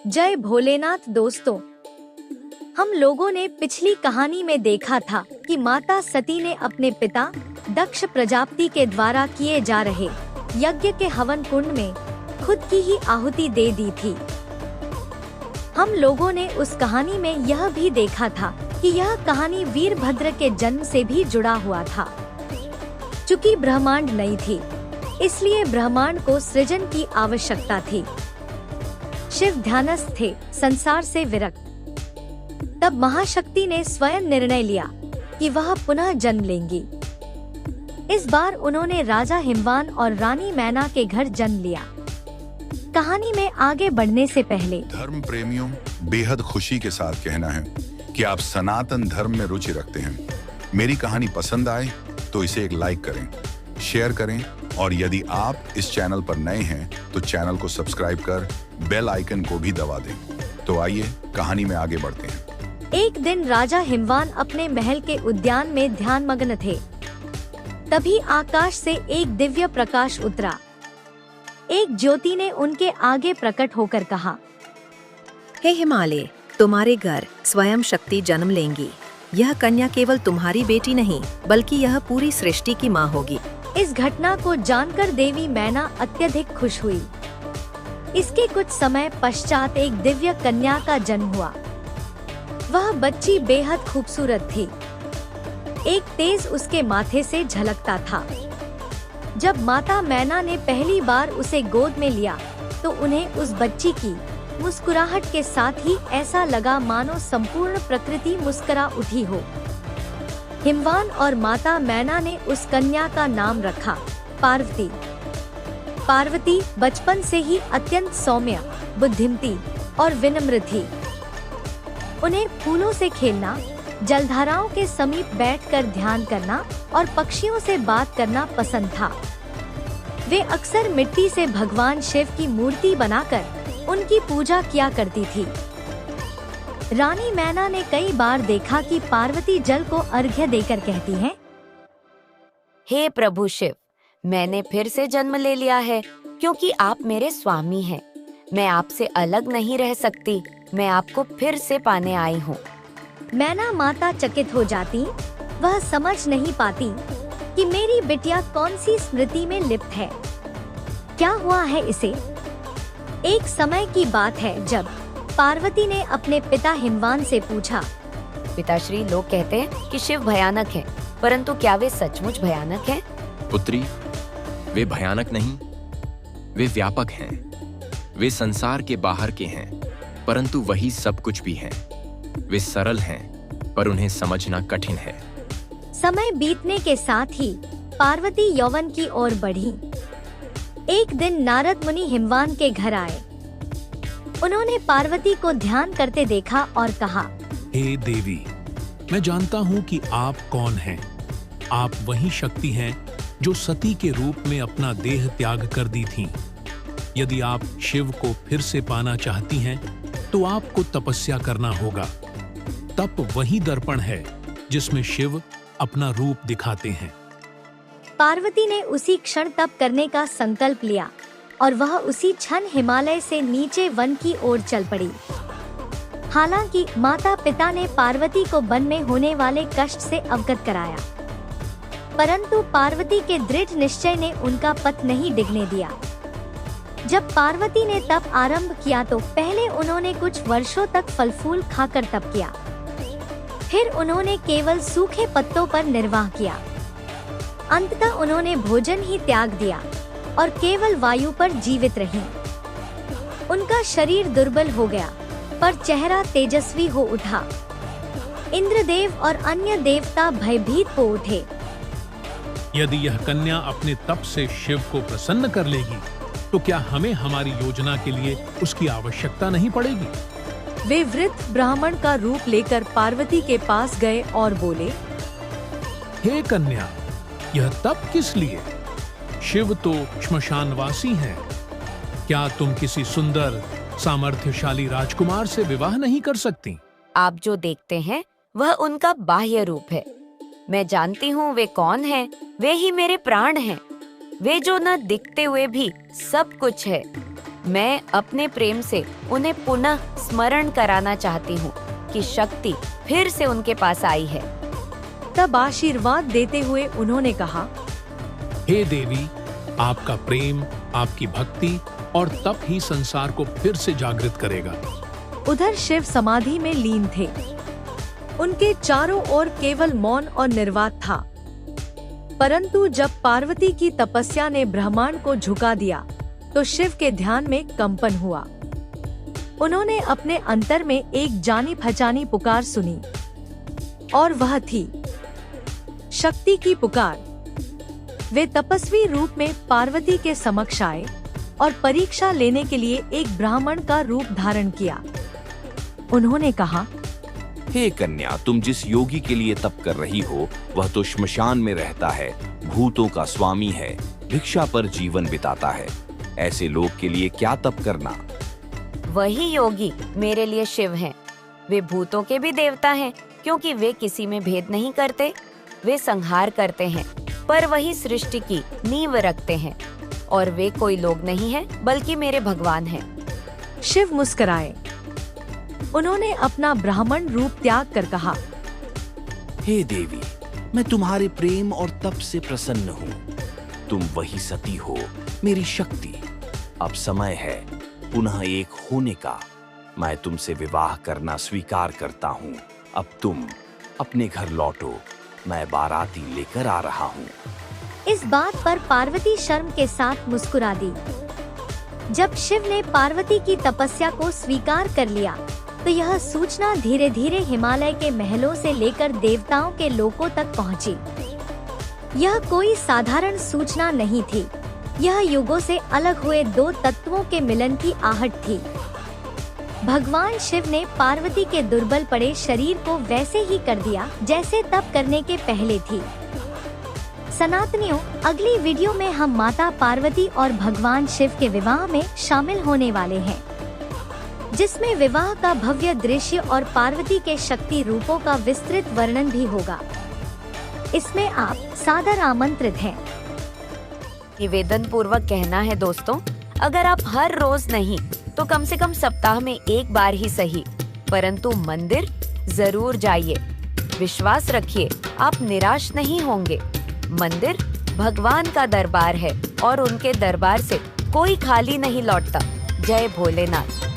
जय भोलेनाथ दोस्तों, हम लोगों ने पिछली कहानी में देखा था कि माता सती ने अपने पिता दक्ष प्रजापति के द्वारा किए जा रहे यज्ञ के हवन कुंड में खुद की ही आहुति दे दी थी। हम लोगों ने उस कहानी में यह भी देखा था कि यह कहानी वीरभद्र के जन्म से भी जुड़ा हुआ था। चूंकि ब्रह्मांड नहीं थी, इसलिए ब्रह्मांड को सृजन की आवश्यकता थी। शिव ध्यानस्थ थे, संसार से विरक्त। तब महाशक्ति ने स्वयं निर्णय लिया कि वह पुनः जन्म लेंगी। इस बार उन्होंने राजा हिमवान और रानी मैना के घर जन्म लिया। कहानी में आगे बढ़ने से पहले धर्म प्रेमियों, बेहद खुशी के साथ कहना है कि आप सनातन धर्म में रुचि रखते हैं। मेरी कहानी पसंद आए तो इसे एक लाइक करें, शेयर करें और यदि आप इस चैनल पर नए हैं तो चैनल को सब्सक्राइब कर बेल आइकन को भी दबा दें। तो आइए कहानी में आगे बढ़ते हैं। एक दिन राजा हिमवान अपने महल के उद्यान में ध्यानमग्न थे। तभी आकाश से एक दिव्य प्रकाश उतरा। एक ज्योति ने उनके आगे प्रकट होकर कहा, हे हिमालय, तुम्हारे घर स्वयं शक्ति जन्म लेंगी। यह कन्या केवल तुम्हारी बेटी नहीं, बल्कि यह पूरी सृष्टि की माँ होगी। इस घटना को जानकर देवी मैना अत्यधिक खुश हुई। इसके कुछ समय पश्चात एक दिव्य कन्या का जन्म हुआ। वह बच्ची बेहद खूबसूरत थी। एक तेज उसके माथे से झलकता था। जब माता मैना ने पहली बार उसे गोद में लिया तो उन्हें उस बच्ची की मुस्कुराहट के साथ ही ऐसा लगा मानो संपूर्ण प्रकृति मुस्कुरा उठी हो। हिमवान और माता मैना ने उस कन्या का नाम रखा पार्वती। पार्वती बचपन से ही अत्यंत सौम्य, बुद्धिमती और विनम्र थी। उन्हें फूलों से खेलना, जलधाराओं के समीप बैठकर ध्यान करना और पक्षियों से बात करना पसंद था। वे अक्सर मिट्टी से भगवान शिव की मूर्ति बनाकर उनकी पूजा किया करती थी। रानी मैना ने कई बार देखा कि पार्वती जल को अर्घ्य देकर कहती हैं, हे प्रभु शिव, मैंने फिर से जन्म ले लिया है क्योंकि आप मेरे स्वामी हैं। मैं आपसे अलग नहीं रह सकती। मैं आपको फिर से पाने आई हूँ। मैना माता चकित हो जाती। वह समझ नहीं पाती कि मेरी बिटिया कौन सी स्मृति में लिप्त है। क्या हुआ है इसे? एक समय की बात है जब पार्वती ने अपने पिता हिमवान से पूछा, पिताश्री, लोग कहते हैं कि शिव भयानक हैं, परंतु क्या वे सचमुच भयानक हैं? पुत्री, वे भयानक नहीं, वे व्यापक हैं। वे संसार के बाहर के हैं, परंतु वही सब कुछ भी हैं। वे सरल हैं, पर उन्हें समझना कठिन है। समय बीतने के साथ ही पार्वती यौवन की ओर बढ़ी। एक दिन नारद मुनि हिमवान के घर आए। उन्होंने पार्वती को ध्यान करते देखा और कहा, हे देवी, मैं जानता हूँ कि आप कौन हैं। आप वही शक्ति हैं जो सती के रूप में अपना देह त्याग कर दी थीं। यदि आप शिव को फिर से पाना चाहती हैं, तो आपको तपस्या करना होगा। तप वही दर्पण है जिसमें शिव अपना रूप दिखाते हैं। पार्वती ने उसी क्षण तप करने का संकल्प लिया और वह उसी क्षण हिमालय से नीचे वन की ओर चल पड़ी। हालांकि माता पिता ने पार्वती को वन में होने वाले कष्ट से अवगत कराया, परंतु पार्वती के दृढ़ निश्चय ने उनका पथ नहीं डिगने दिया। जब पार्वती ने तप आरंभ किया तो पहले उन्होंने कुछ वर्षों तक फल फूल खाकर तप किया। फिर उन्होंने केवल सूखे पत्तों पर निर्वाह किया। अंततः उन्होंने भोजन ही त्याग दिया और केवल वायु पर जीवित रहीं। उनका शरीर दुर्बल हो गया, पर चेहरा तेजस्वी हो उठा। इंद्रदेव और अन्य देवता भयभीत हो उठे। यदि यह कन्या अपने तप से शिव को प्रसन्न कर लेगी, तो क्या हमें हमारी योजना के लिए उसकी आवश्यकता नहीं पड़ेगी? वे वृद्ध ब्राह्मण का रूप लेकर पार्वती के पास गए और बोले, हे कन्या, यह तप किस लिए? शिव तो श्मशानवासी हैं। क्या तुम किसी सुंदर सामर्थ्यशाली राजकुमार से विवाह नहीं कर सकती? आप जो देखते हैं वह उनका बाह्य रूप है। मैं जानती हूँ वे कौन हैं। वे ही मेरे प्राण हैं। वे जो न दिखते हुए भी सब कुछ है। मैं अपने प्रेम से उन्हें पुनः स्मरण कराना चाहती हूँ कि शक्ति फिर से उनके पास आई है। तब आशीर्वाद देते हुए उन्होंने कहा, हे देवी, आपका प्रेम, आपकी भक्ति और तप ही संसार को फिर से जागृत करेगा। उधर शिव समाधि में लीन थे। उनके चारों ओर केवल मौन और निर्वात था। परंतु जब पार्वती की तपस्या ने ब्रह्मांड को झुका दिया तो शिव के ध्यान में कंपन हुआ। उन्होंने अपने अंतर में एक जानी पहचानी पुकार सुनी और वह थी शक्ति की पुकार। वे तपस्वी रूप में पार्वती के समक्ष आए और परीक्षा लेने के लिए एक ब्राह्मण का रूप धारण किया। उन्होंने कहा, हे कन्या, तुम जिस योगी के लिए तप कर रही हो वह तो श्मशान में रहता है, भूतों का स्वामी है, भिक्षा पर जीवन बिताता है। ऐसे लोग के लिए क्या तप करना। वही योगी मेरे लिए शिव हैं। वे भूतों के भी देवता हैं, क्योंकि वे किसी में भेद नहीं करते। वे संहार करते हैं, पर वही सृष्टि की नींव रखते हैं। और वे कोई लोग नहीं हैं, बल्कि मेरे भगवान हैं। शिव मुस्कुराए। उन्होंने अपना ब्राह्मण रूप त्याग कर कहा, हे देवी, मैं तुम्हारे प्रेम और तप से प्रसन्न हूँ। तुम वही सती हो, मेरी शक्ति। अब समय है पुनः एक होने का। मैं तुमसे विवाह करना स्वीकार करता हूँ। अब तुम अपने घर लौटो, मैं बाराती लेकर आ रहा हूँ। इस बात पर पार्वती शर्म के साथ मुस्कुरा दी। जब शिव ने पार्वती की तपस्या को स्वीकार कर लिया तो यह सूचना धीरे धीरे हिमालय के महलों से लेकर देवताओं के लोकों तक पहुंची। यह कोई साधारण सूचना नहीं थी। यह युगों से अलग हुए दो तत्वों के मिलन की आहट थी। भगवान शिव ने पार्वती के दुर्बल पड़े शरीर को वैसे ही कर दिया जैसे तप करने के पहले थी। सनातनियों, अगली वीडियो में हम माता पार्वती और भगवान शिव के विवाह में शामिल होने वाले हैं, जिसमें विवाह का भव्य दृश्य और पार्वती के शक्ति रूपों का विस्तृत वर्णन भी होगा। इसमें आप सादर आमंत्रित हैं। निवेदन पूर्वक कहना है दोस्तों, अगर आप हर रोज नहीं तो कम से कम सप्ताह में एक बार ही सही, परंतु मंदिर जरूर जाइए। विश्वास रखिए, आप निराश नहीं होंगे। मंदिर भगवान का दरबार है और उनके दरबार से कोई खाली नहीं लौटता। जय भोलेनाथ।